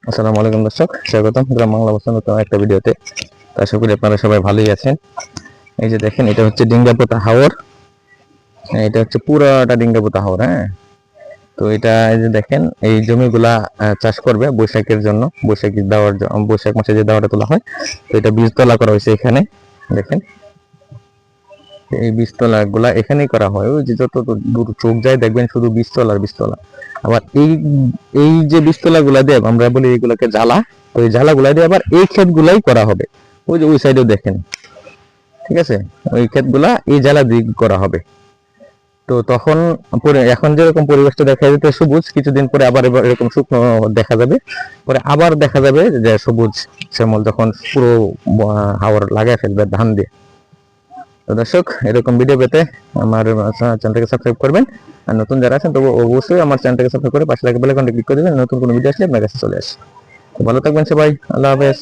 আসসালামু আলাইকুম দর্শক, স্বাগতম গ্রাম বাংলা অবস্থান নতুন একটা ভিডিওতে। আশা করি আপনারা সবাই ভালোই আছেন। এই যে দেখেন, এটা হচ্ছে ডিঙ্গাপোতা হাওর। এটা হচ্ছে পুরাটা ডিঙ্গাপোতা হাওর। হ্যাঁ, তো এটা এই যে দেখেন, এই জমিগুলা চাষ করবে বৈশাখের জন্য। বৈশাখ মাসে যে দাওয়াটা তোলা হয়, তো এটা বীজতলা করা হয়েছে এখানে। দেখেন, এই বীজতলা গুলা এখানেই করা হয়। ওই যে যত দূর চোখ যায় দেখবেন শুধু বীজতলা। আবার এই এই যে বীজতলা গুলা দিয়ে আমরা বলি এগুলাকে জ্বালা। তো এই জ্বালা গুলা দিয়ে আবার এই ক্ষেত গুলাই করা হবে। ওই যে ওই সাইডেও দেখেন, ঠিক আছে, ওই ক্ষেত গুলা এই জ্বালা দিয়ে করা হবে। তো তখন এখন যেরকম পরিবেশটা দেখা যেতে সবুজ, কিছুদিন পরে আবার এরকম শুকনো দেখা যাবে। পরে আবার দেখা যাবে যে সবুজ শ্যামল, যখন পুরো হাওর লাগাই ফেলবে ধান দিয়ে। তো দর্শক, এরকম ভিডিও পেতে আমার চ্যানেলটাকে সাবস্ক্রাইব করবেন। আর নতুন যারা আছেন তবু অবশ্যই আমার চ্যানেলটাকে সাবস্ক্রাইব করে পাশে লাগা বেল আইকনটি ক্লিক করে দেবেন, নতুন কোনো ভিডিও আসলে আপনার কাছে চলে আসে। তো ভালো থাকবেন সবাই, আল্লাহ হাফেজ।